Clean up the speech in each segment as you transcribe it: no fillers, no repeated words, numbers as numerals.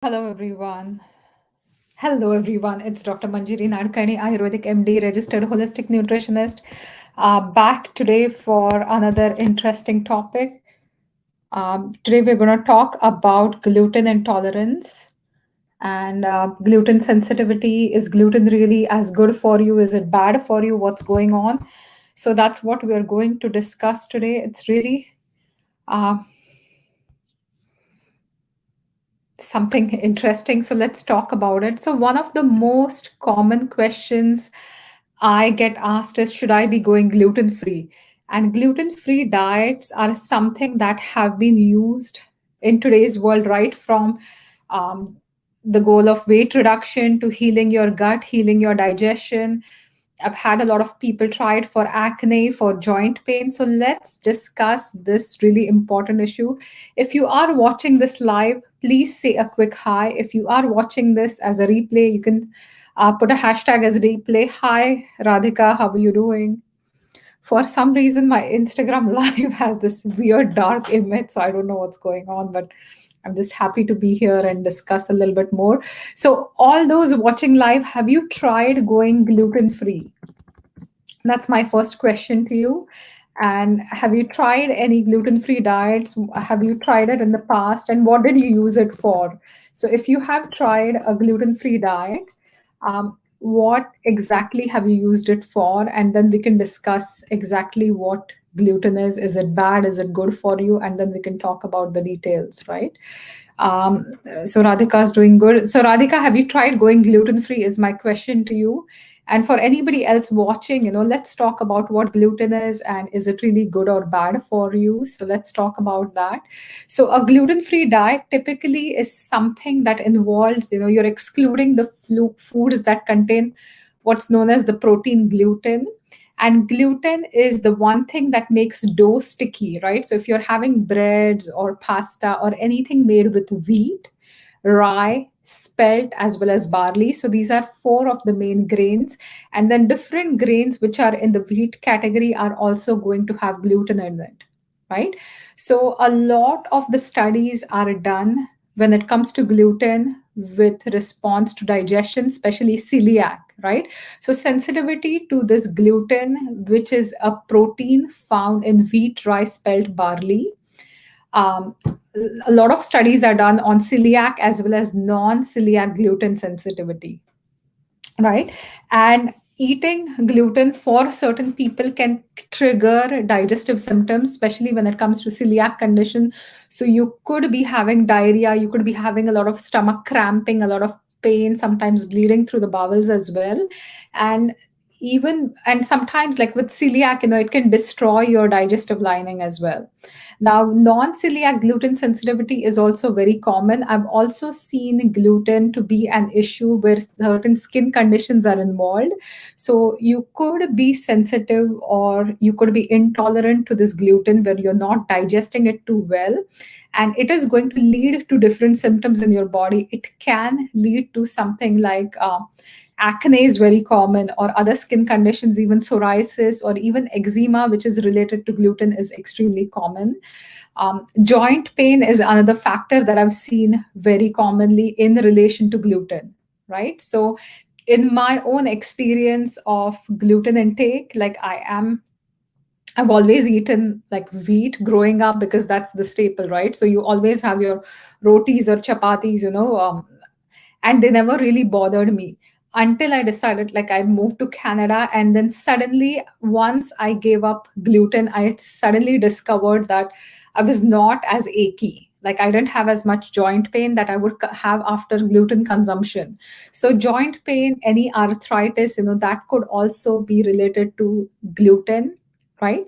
Hello, everyone. Hello, everyone. It's Dr. Manjiri Nadkarni, Ayurvedic MD, registered holistic nutritionist, back today for another interesting topic. Today, we're going to talk about gluten intolerance and gluten sensitivity. Is gluten really as good for you? Is it bad for you? What's going on? So, that's what we're going to discuss today. It's really uh, something interesting. So let's talk about it. So, one of the most common questions I get asked is, should I be going gluten free? And gluten free diets are something that have been used in today's world, right from um, the goal of weight reduction to healing your gut, healing your digestion. I've had a lot of people try it for acne, for joint pain. So let's discuss this really important issue. If you are watching this live, please say a quick hi. If you are watching this as a replay, you can put a hashtag as replay. Hi, Radhika, how are you doing? For some reason, my Instagram live has this weird dark image, so I don't know what's going on, but I'm just happy to be here and discuss a little bit more. So, all those watching live, have you tried going gluten free? That's my first question to you. And have you tried any gluten free diets? Have you tried it in the past? And what did you use it for? So, if you have tried a gluten free diet, what exactly have you used it for? And then we can discuss exactly what gluten is. Is it bad? Is it good for you? And then we can talk about the details, right? Um, so Radhika is doing good. So Radhika, have you tried going gluten free? Is my question to you. And for anybody else watching, let's talk about what gluten is and is it really good or bad for you. So let's talk about that. So a gluten free diet typically is something that involves, you're excluding the foods that contain what's known as the protein gluten. And gluten is the one thing that makes dough sticky, right? So if you're having breads or pasta or anything made with wheat, rye, spelt, as well as barley. So these are four of the main grains. And then different grains which are in the wheat category are also going to have gluten in it, right? So a lot of the studies are done when it comes to gluten with response to digestion, especially celiac, right? So sensitivity to this gluten, which is a protein found in wheat, rye, spelt, barley. Um, a lot of studies are done on celiac as well as non-celiac gluten sensitivity, right? And eating gluten for certain people can trigger digestive symptoms, especially when it comes to celiac condition. So you could be having diarrhea, you could be having a lot of stomach cramping, a lot of pain, sometimes bleeding through the bowels as well. And even and sometimes, like with celiac, it can destroy your digestive lining as well. Now, non-celiac gluten sensitivity is also very common. I've also seen gluten to be an issue where certain skin conditions are involved. So you could be sensitive or you could be intolerant to this gluten where you're not digesting it too well. And it is going to lead to different symptoms in your body. It can lead to something like acne is very common, or other skin conditions, even psoriasis or even eczema, which is related to gluten, is extremely common. Joint pain is another factor that I've seen very commonly in relation to gluten, right? So, in my own experience of gluten intake, I've always eaten like wheat growing up because that's the staple, right? So you always have your rotis or chapatis, and they never really bothered me until I decided, like, I moved to Canada. And then suddenly, once I gave up gluten, I suddenly discovered that I was not as achy. Like, I didn't have as much joint pain that I would have after gluten consumption. So, joint pain, any arthritis, that could also be related to gluten, right?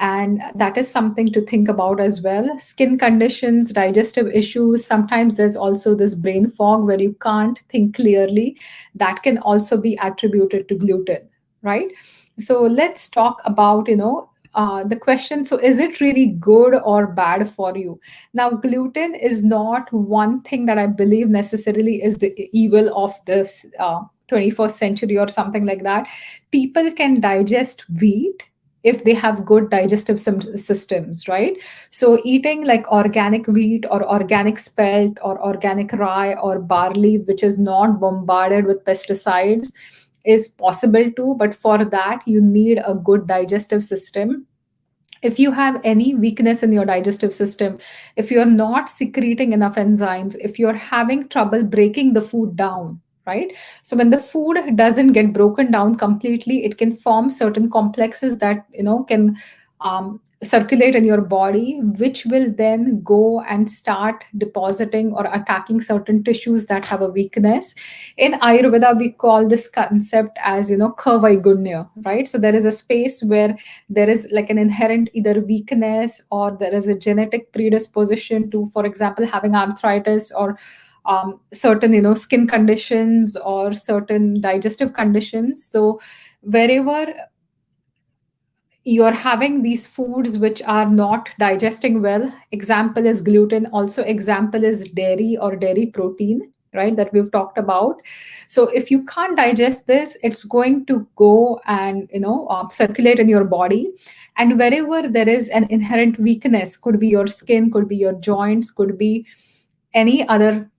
And that is something to think about as well. Skin conditions, digestive issues, sometimes there's also this brain fog where you can't think clearly. That can also be attributed to gluten, right? So let's talk about, the question. So is it really good or bad for you? Now, gluten is not one thing that I believe necessarily is the evil of this 21st century or something like that. People can digest wheat if they have good digestive systems, right? So eating like organic wheat or organic spelt or organic rye or barley, which is not bombarded with pesticides, is possible too. But for that, you need a good digestive system. If you have any weakness in your digestive system, if you're not secreting enough enzymes, if you're having trouble breaking the food down, right? So when the food doesn't get broken down completely, it can form certain complexes that can circulate in your body, which will then go and start depositing or attacking certain tissues that have a weakness. In Ayurveda, we call this concept as kavaigunya, right? So there is a space where there is like an inherent either weakness, or there is a genetic predisposition to, for example, having arthritis, or certain skin conditions or certain digestive conditions. So wherever you're having these foods which are not digesting well, example is gluten, also example is dairy or dairy protein, right, that we've talked about. So if you can't digest this, it's going to go and circulate in your body. And wherever there is an inherent weakness, could be your skin, could be your joints, could be any other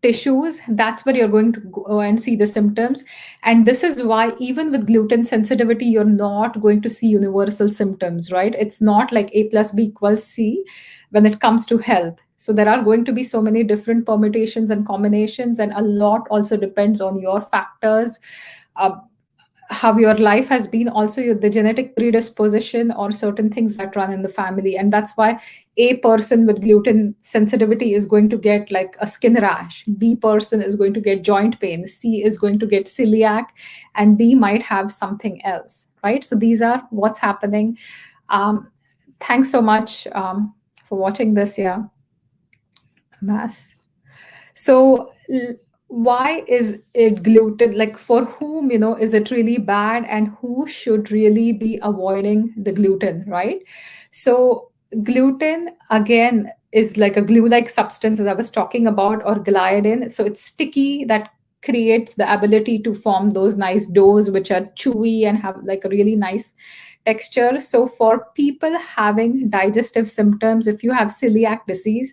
tissues, that's where you're going to go and see the symptoms. And this is why even with gluten sensitivity, you're not going to see universal symptoms, right? It's not like a plus b equals c when it comes to health. So there are going to be so many different permutations and combinations, and a lot also depends on your factors, uh, how your life has been, also the genetic predisposition or certain things that run in the family. And that's why a person with gluten sensitivity is going to get like a skin rash, b person is going to get joint pain, c is going to get celiac, and d might have something else, right? So these are what's happening. Thanks so much for watching this. Yeah, mass. So why is it gluten? Like for whom, is it really bad, and who should really be avoiding the gluten, right? So gluten again is like a glue-like substance, as I was talking about, or gliadin. So it's sticky, that creates the ability to form those nice doughs which are chewy and have like a really nice texture. So for people having digestive symptoms, if you have celiac disease,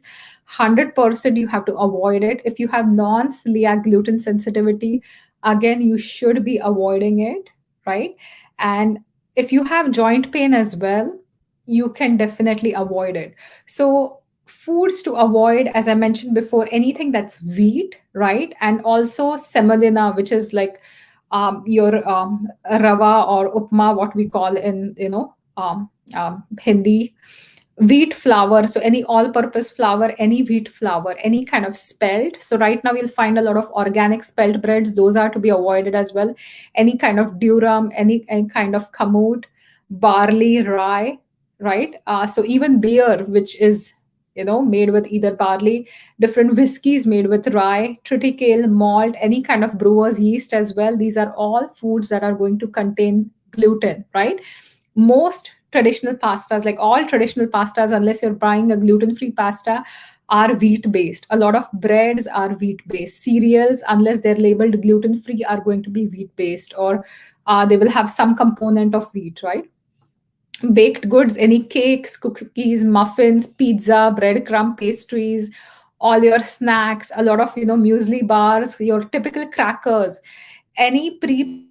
100% you have to avoid it. If you have non-celiac gluten sensitivity, again, you should be avoiding it, right? And if you have joint pain as well, you can definitely avoid it. So foods to avoid, as I mentioned before, anything that's wheat, right? And also semolina, which is like your rava or upma, what we call in Hindi, wheat flour. So any all purpose flour, any wheat flour, any kind of spelt. So right now you'll find a lot of organic spelt breads, those are to be avoided as well. Any kind of durum, any kind of kamut, barley, rye, right? So even beer, which is made with either barley, different whiskeys made with rye, triticale, malt, any kind of brewer's yeast as well, these are all foods that are going to contain gluten, right? Most traditional pastas, like all traditional pastas, unless you're buying a gluten-free pasta, are wheat based. A lot of breads are wheat based. Cereals, unless they're labeled gluten free, are going to be wheat based, or they will have some component of wheat, right? Baked goods, any cakes, cookies, muffins, pizza, breadcrumb, pastries, all your snacks, a lot of muesli bars, your typical crackers, any pre-packaged foods,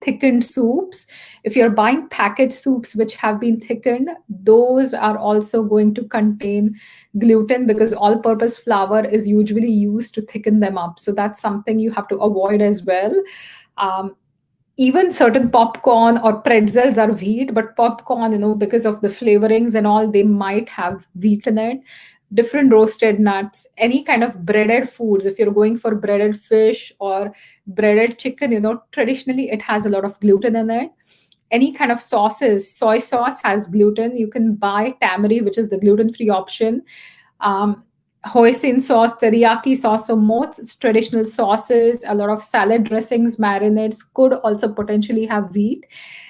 any thickened soups. If you're buying packaged soups which have been thickened, those are also going to contain gluten, because all purpose flour is usually used to thicken them up. So that's something you have to avoid as well. Um, Even certain popcorn or pretzels are wheat, but popcorn, because of the flavorings and all, they might have wheat in it. Different roasted nuts, any kind of breaded foods, if you're going for breaded fish or breaded chicken, traditionally it has a lot of gluten in it. Any kind of sauces, soy sauce has gluten. You can buy tamari, which is the gluten-free option. um, Hoisin sauce, teriyaki sauce, so most traditional sauces, a lot of salad dressings, marinades could also potentially have wheat.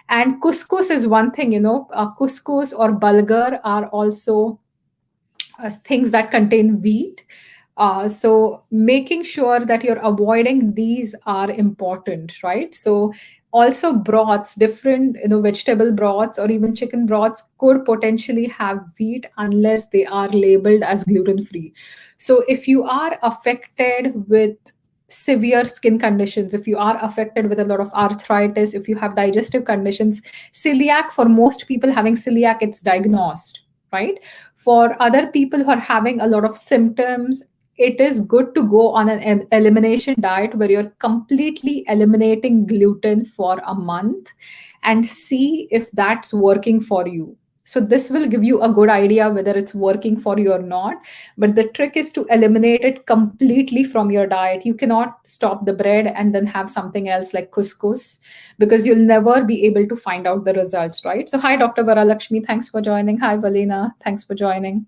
And couscous is one thing, couscous or bulgur are also things that contain wheat. So making sure that you're avoiding these are important, right? So also broths, different vegetable broths or even chicken broths could potentially have wheat unless they are labeled as gluten free. So if you are affected with severe skin conditions, if you are affected with a lot of arthritis, if you have digestive conditions, celiac, for most people having celiac, it's diagnosed, right? For other people who are having a lot of symptoms, it is good to go on an elimination diet where you're completely eliminating gluten for a month and see if that's working for you. So this will give you a good idea whether it's working for you or not. But the trick is to eliminate it completely from your diet. You cannot stop the bread and then have something else like couscous, because you'll never be able to find out the results, right? So hi, Dr. Varalakshmi, thanks for joining. Hi, Valina, thanks for joining.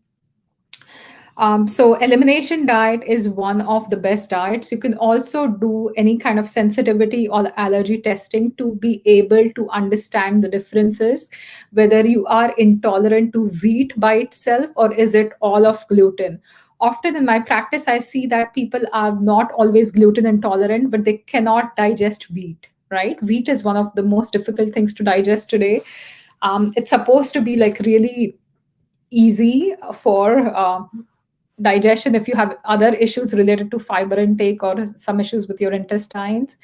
So elimination diet is one of the best diets. You can also do any kind of sensitivity or allergy testing to be able to understand the differences, whether you are intolerant to wheat by itself or is it all of gluten. Often in my practice, I see that people are not always gluten intolerant, but they cannot digest wheat, right? Wheat is one of the most difficult things to digest today. It's supposed to be like really easy for digestion if you have other issues related to fiber intake or some issues with your intestines.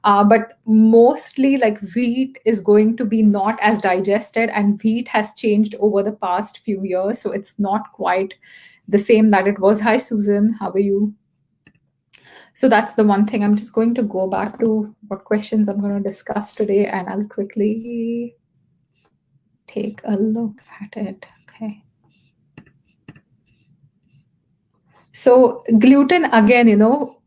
But mostly, like, wheat is going to be not as digested, and wheat has changed over the past few years, so it's not quite the same that it was. Hi, Susan, how are you? So that's the one thing. I'm just going to go back to what questions I'm going to discuss today, and I'll quickly take a look at it. Okay. So gluten again,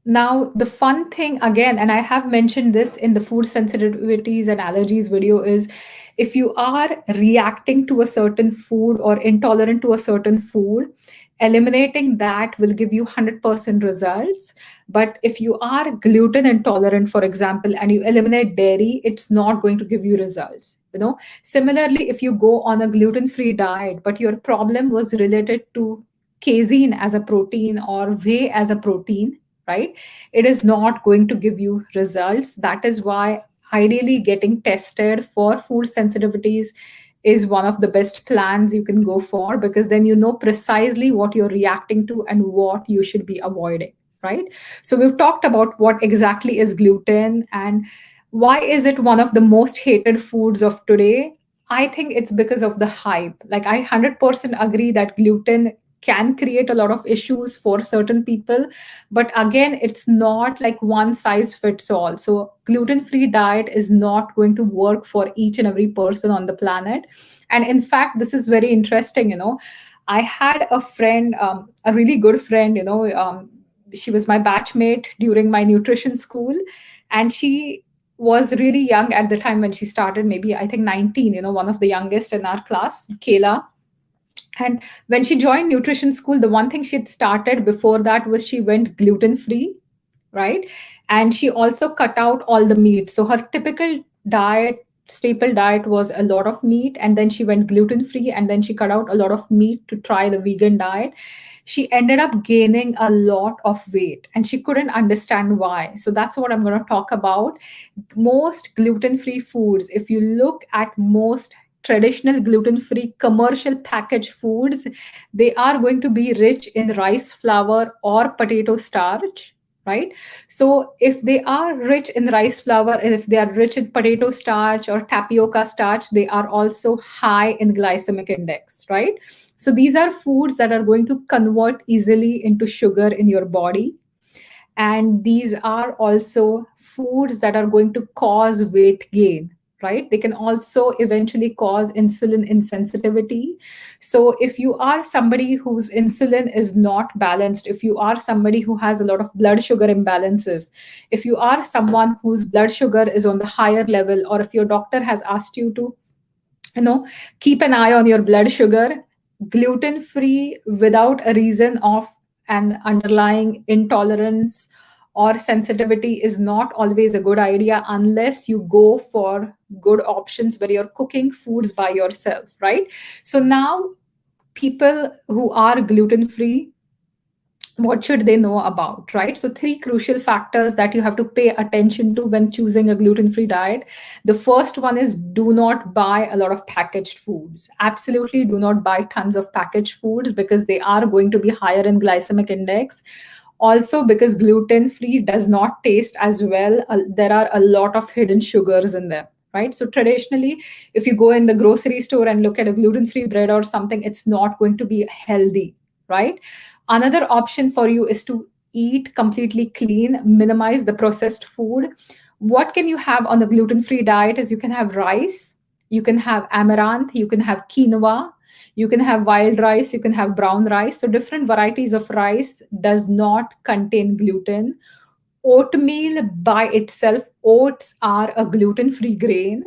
now the fun thing again, and I have mentioned this in the food sensitivities and allergies video, is if you are reacting to a certain food or intolerant to a certain food, eliminating that will give you 100% results. But if you are gluten intolerant, for example, and you eliminate dairy, it's not going to give you results. Similarly, if you go on a gluten free diet, but your problem was related to casein as a protein or whey as a protein, right? It is not going to give you results. That is why ideally getting tested for food sensitivities is one of the best plans you can go for, because then you know precisely what you're reacting to and what you should be avoiding, right? So we've talked about what exactly is gluten and why is it one of the most hated foods of today. I think it's because of the hype. Like, I 100% agree that gluten can create a lot of issues for certain people, but again, it's not like one size fits all. So gluten free diet is not going to work for each and every person on the planet. And in fact, this is very interesting. I had a friend, a really good friend, she was my batchmate during my nutrition school, and she was really young at the time when she started, maybe I think 19, one of the youngest in our class, Kayla. And when she joined nutrition school, the one thing she'd started before that was she went gluten free, right? And she also cut out all the meat. So her typical diet, staple diet, was a lot of meat. And then she went gluten free, and then she cut out a lot of meat to try the vegan diet. She ended up gaining a lot of weight and she couldn't understand why. So that's what I'm going to talk about. Most gluten free foods, if you look at most traditional gluten free commercial packaged foods, they are going to be rich in rice flour or potato starch, right? So if they are rich in rice flour, and if they are rich in potato starch or tapioca starch, they are also high in glycemic index, right? So these are foods that are going to convert easily into sugar in your body, and these are also foods that are going to cause weight gain, right? They can also eventually cause insulin insensitivity. So if you are somebody whose insulin is not balanced, if you are somebody who has a lot of blood sugar imbalances, if you are someone whose blood sugar is on the higher level, or if your doctor has asked you to keep an eye on your blood sugar, gluten free without a reason of an underlying intolerance or sensitivity is not always a good idea, unless you go for good options where you're cooking foods by yourself, right? So now, people who are gluten free, what should they know about, right? So three crucial factors that you have to pay attention to when choosing a gluten free diet. The first one is, do not buy a lot of packaged foods. Absolutely do not buy tons of packaged foods, because they are going to be higher in glycemic index. Also, because gluten free does not taste as well, there are a lot of hidden sugars in them, right? So traditionally, if you go in the grocery store and look at a gluten free bread or something, it's not going to be healthy, right? Another option for you is to eat completely clean, minimize the processed food. What can you have on the gluten free diet is, you can have rice, you can have amaranth, you can have quinoa, you can have wild rice, you can have brown rice. So different varieties of rice does not contain gluten. Oatmeal by itself, oats are a gluten free grain,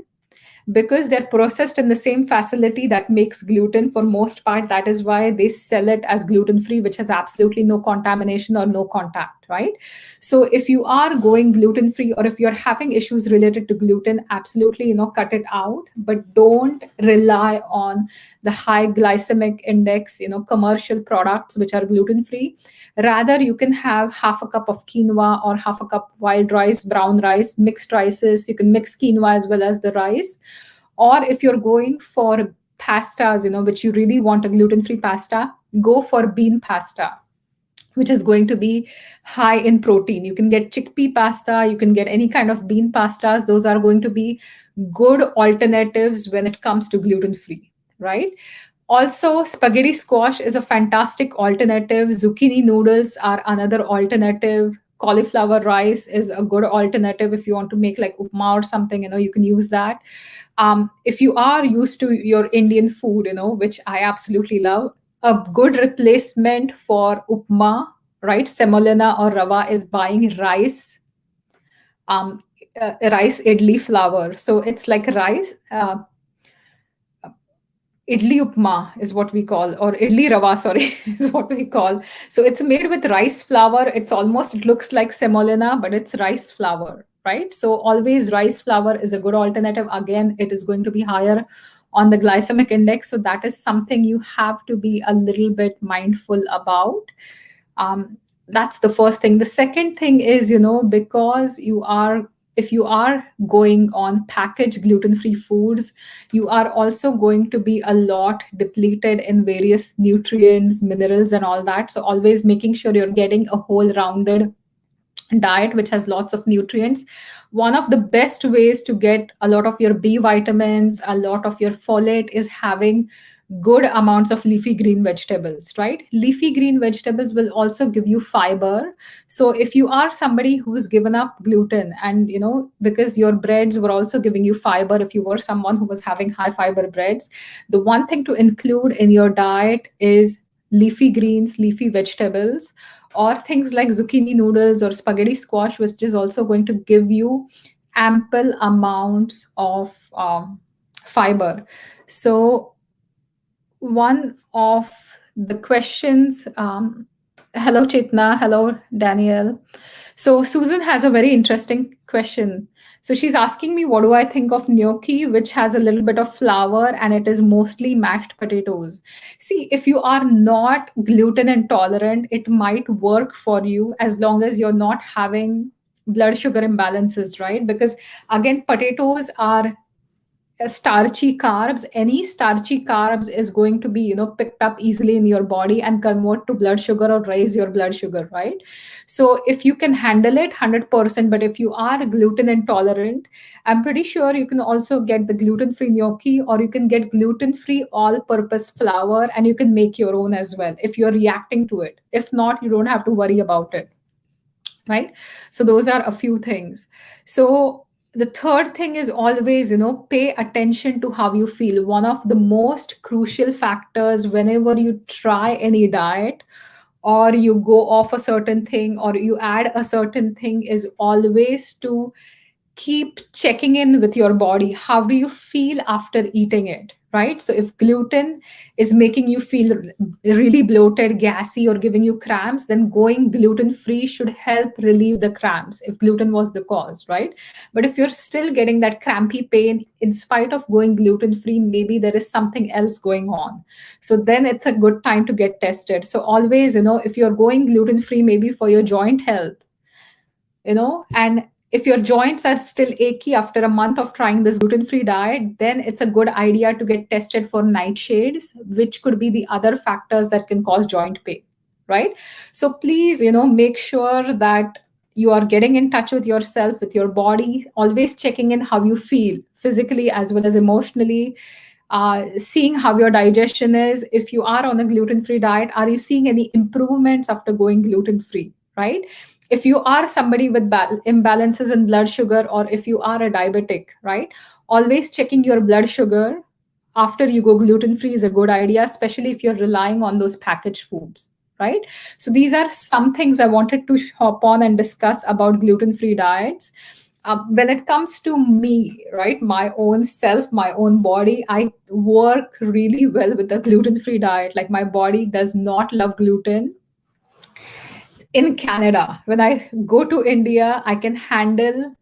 because they're processed in the same facility that makes gluten for most part. That is why they sell it as gluten free, which has absolutely no contamination or no contact, right? So if you are going gluten free, or if you're having issues related to gluten, absolutely, cut it out, but don't rely on the high glycemic index, commercial products which are gluten free. Rather, you can have half a cup of quinoa, or half a cup wild rice, brown rice, mixed rices. You can mix quinoa as well as the rice. Or if you're going for pastas, which you really want a gluten free pasta, go for bean pasta, which is going to be high in protein. You can get chickpea pasta, you can get any kind of bean pastas. Those are going to be good alternatives when it comes to gluten free, right? Also, spaghetti squash is a fantastic alternative. Zucchini noodles are another alternative. Cauliflower rice is a good alternative if you want to make like upma or something, you can use that. If you are used to your Indian food, which I absolutely love, a good replacement for upma, right, semolina or rava, is buying um, rice idli flour. So it's like rice. Idli upma is what we call, or idli rava, sorry, is what we call. So it's made with rice flour. It looks like semolina, but it's rice flour, right? So always rice flour is a good alternative. Again, it is going to be higher on the glycemic index. So that is something you have to be a little bit mindful about. That's the first thing. The second thing is, because if you are going on packaged gluten free foods, you are also going to be a lot depleted in various nutrients, minerals, and all that. So, always making sure you're getting a whole rounded diet which has lots of nutrients. One of the best ways to get a lot of your B vitamins, a lot of your folate, is having good amounts of leafy green vegetables, right? Leafy green vegetables will also give you fiber. So if you are somebody who's given up gluten, and because your breads were also giving you fiber, if you were someone who was having high fiber breads, the one thing to include in your diet is leafy greens, leafy vegetables, or things like zucchini noodles or spaghetti squash, which is also going to give you ample amounts of fiber. So one of the questions, hello Chitna, hello Daniel. So Susan has a very interesting question. So she's asking me, what do I think of gnocchi, which has a little bit of flour and it is mostly mashed potatoes? See, if you are not gluten intolerant, it might work for you as long as you're not having blood sugar imbalances, right? Because again, potatoes are starchy carbs. Any starchy carbs is going to be picked up easily in your body and convert to blood sugar or raise your blood sugar, right? So if you can handle it 100%, but if you are gluten intolerant, I'm pretty sure you can also get the gluten free gnocchi, or you can get gluten free all purpose flour, and you can make your own as well if you're reacting to it. If not, you don't have to worry about it, right? So those are a few things. So the third thing is always, pay attention to how you feel. One of the most crucial factors whenever you try any diet, or you go off a certain thing, or you add a certain thing, is always to keep checking in with your body. How do you feel after eating it, right? So if gluten is making you feel really bloated, gassy, or giving you cramps, then going gluten free should help relieve the cramps if gluten was the cause, right? But if you're still getting that crampy pain in spite of going gluten free, maybe there is something else going on. So then it's a good time to get tested. So always, if you're going gluten free, maybe for your joint health, and if your joints are still achy after a month of trying this gluten free diet, then it's a good idea to get tested for nightshades, which could be the other factors that can cause joint pain, right? So please, make sure that you are getting in touch with yourself, with your body, always checking in how you feel physically as well as emotionally, seeing how your digestion is. If you are on a gluten free diet, are you seeing any improvements after going gluten free, right? If you are somebody with imbalances in blood sugar, or if you are a diabetic, right, always checking your blood sugar after you go gluten free is a good idea, especially if you're relying on those packaged foods, right? So these are some things I wanted to hop on and discuss about gluten free diets. When it comes to me, right, my own self, my own body, I work really well with the gluten free diet. Like, my body does not love gluten. In Canada, when I go to India, I can handle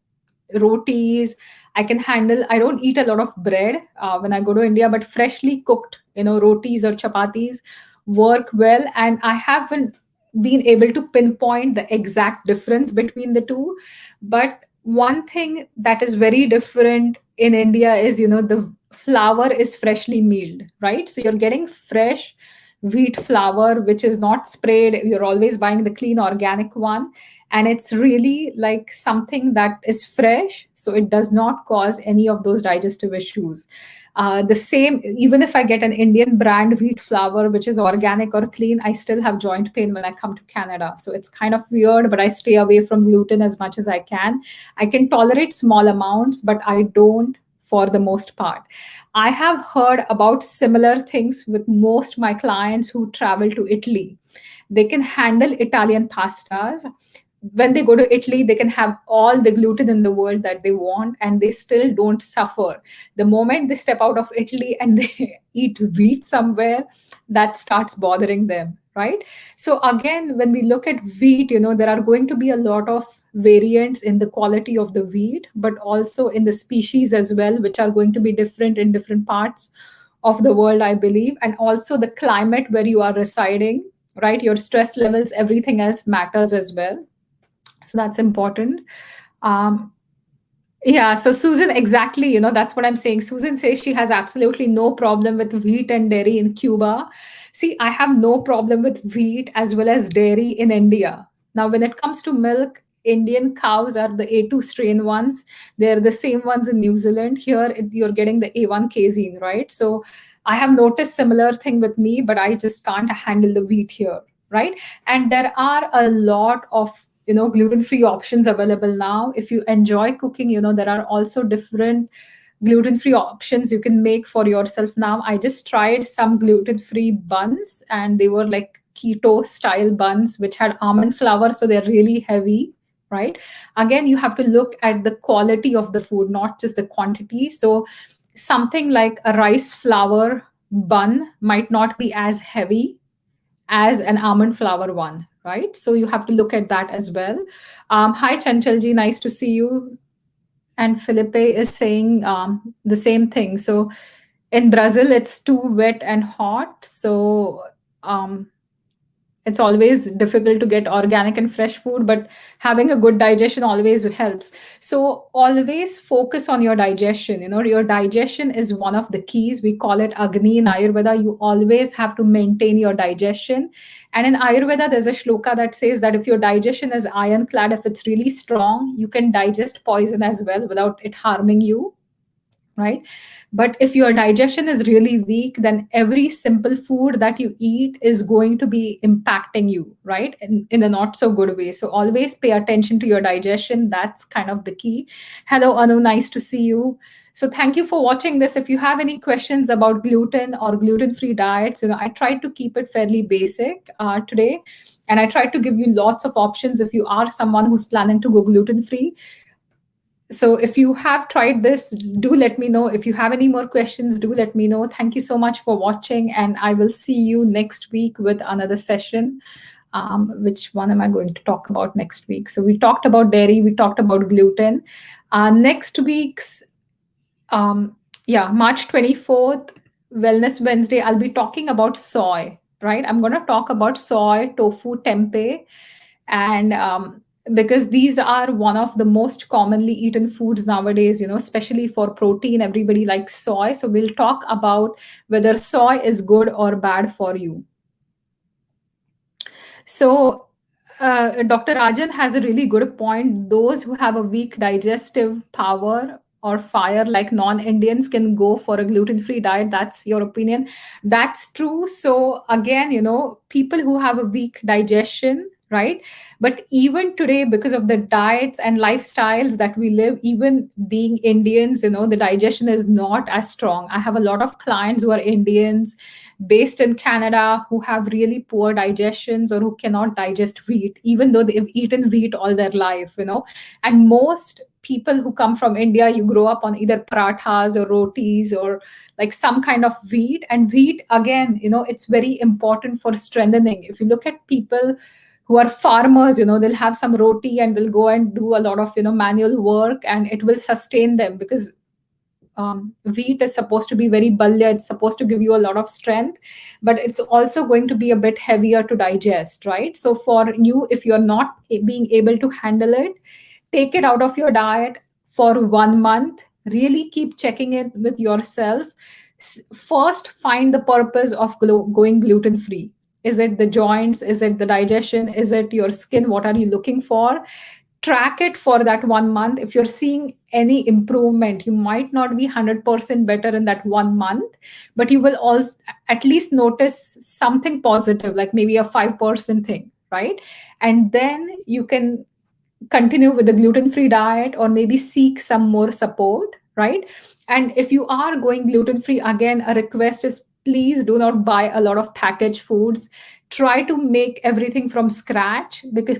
rotis. I can handle, I don't eat a lot of bread when I go to India, but freshly cooked, rotis or chapatis work well. And I haven't been able to pinpoint the exact difference between the two. But one thing that is very different in India is, the flour is freshly milled, right? So you're getting fresh wheat flour, which is not sprayed. You're always buying the clean organic one, and it's really like something that is fresh, so it does not cause any of those digestive issues. The same, even if I get an Indian brand wheat flour which is organic or clean, I still have joint pain when I come to Canada. So it's kind of weird, but I stay away from gluten as much as I can. I can tolerate small amounts, but I don't for the most part. I have heard about similar things with most my clients who travel to Italy. They can handle Italian pastas. When they go to Italy, they can have all the gluten in the world that they want, and they still don't suffer. The moment they step out of Italy and they eat wheat somewhere, that starts bothering them, right? So again, when we look at wheat, there are going to be a lot of variants in the quality of the wheat, but also in the species as well, which are going to be different in different parts of the world, I believe. And also the climate where you are residing, right? Your stress levels, everything else matters as well. So that's important. um, yeah, so Susan, exactly, that's what I'm saying. Susan says she has absolutely no problem with wheat and dairy in Cuba. See, I have no problem with wheat as well as dairy in India. Now, when it comes to milk, Indian cows are the A2 strain ones. They're the same ones in New Zealand. Here, you're getting the A1 casein, right? So I have noticed similar thing with me, but I just can't handle the wheat here, right? And there are a lot of gluten-free options available now. If you enjoy cooking, there are also different gluten-free options you can make for yourself now. I just tried some gluten-free buns, and they were like keto style buns which had almond flour, so they're really heavy, right? Again, you have to look at the quality of the food, not just the quantity. So something like a rice flour bun might not be as heavy as an almond flour one, right? So you have to look at that as well. Hi, Chanchalji, nice to see you. And Felipe is saying the same thing. So in Brazil, it's too wet and hot. So um, it's always difficult to get organic and fresh food, but having a good digestion always helps. So always focus on your digestion. Your digestion is one of the keys. We call it Agni in Ayurveda. You always have to maintain your digestion. And in Ayurveda, there's a shloka that says that if your digestion is ironclad, if it's really strong, you can digest poison as well without it harming you, right? But if your digestion is really weak, then every simple food that you eat is going to be impacting you, right? In a not so good way. So always pay attention to your digestion. That's kind of the key. Hello, Anu, nice to see you. So thank you for watching this. If you have any questions about gluten or gluten-free diets, I tried to keep it fairly basic today. And I tried to give you lots of options if you are someone who's planning to go gluten-free. So if you have tried this, do let me know. If you have any more questions, do let me know. Thank you so much for watching, and I will see you next week with another session. Which one am I going to talk about next week? So we talked about dairy, we talked about gluten. Next week's yeah, March 24th, Wellness Wednesday, I'll be talking about soy, right? I'm going to talk about soy, tofu, tempeh, and because these are one of the most commonly eaten foods nowadays, especially for protein, everybody likes soy. So we'll talk about whether soy is good or bad for you. So, Dr. Rajan has a really good point. Those who have a weak digestive power or fire, like non-Indians, can go for a gluten-free diet. That's your opinion. That's true. So, again, people who have a weak digestion, right? But even today, because of the diets and lifestyles that we live, even being Indians, the digestion is not as strong. I have a lot of clients who are Indians based in Canada who have really poor digestions or who cannot digest wheat, even though they've eaten wheat all their life. And most people who come from India, you grow up on either parathas or rotis or like some kind of wheat. And wheat, again, it's very important for strengthening. If you look at people who are farmers, they'll have some roti and they'll go and do a lot of, manual work, and it will sustain them because wheat is supposed to be very balya, it's supposed to give you a lot of strength, but it's also going to be a bit heavier to digest, right? So for you, if you're not being able to handle it, take it out of your diet for 1 month. Really keep checking it with yourself. First, find the purpose of going gluten free. Is it the joints? Is it the digestion? Is it your skin? What are you looking for? Track it for that 1 month. If you're seeing any improvement, you might not be 100% better in that 1 month, but you will also at least notice something positive, like maybe a 5% thing, right? And then you can continue with the gluten free diet or maybe seek some more support, right? And if you are going gluten free, again, a request is please do not buy a lot of packaged foods. Try to make everything from scratch, because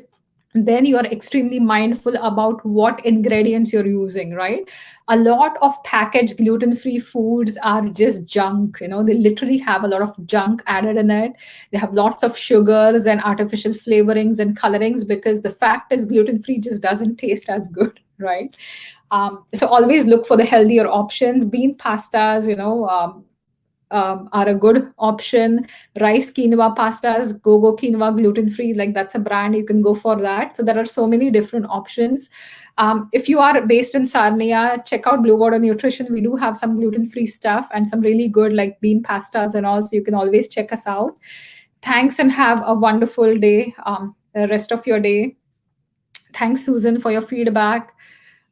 then you are extremely mindful about what ingredients you're using, right? A lot of packaged gluten free foods are just junk. They literally have a lot of junk added in it. They have lots of sugars and artificial flavorings and colorings, because the fact is gluten free just doesn't taste as good, right? So always look for the healthier options. Bean pastas, are a good option. Rice quinoa pastas, Go Quinoa gluten free, like that's a brand, you can go for that. So there are so many different options. If you are based in Sarnia, check out Blue Water Nutrition. We do have some gluten free stuff and some really good like bean pastas and all. So you can always check us out. Thanks and have a wonderful day, the rest of your day. Thanks, Susan, for your feedback.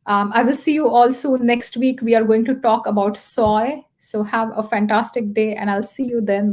I will see you all soon. Next week, we are going to talk about soy. So have a fantastic day, and I'll see you then. Bye bye.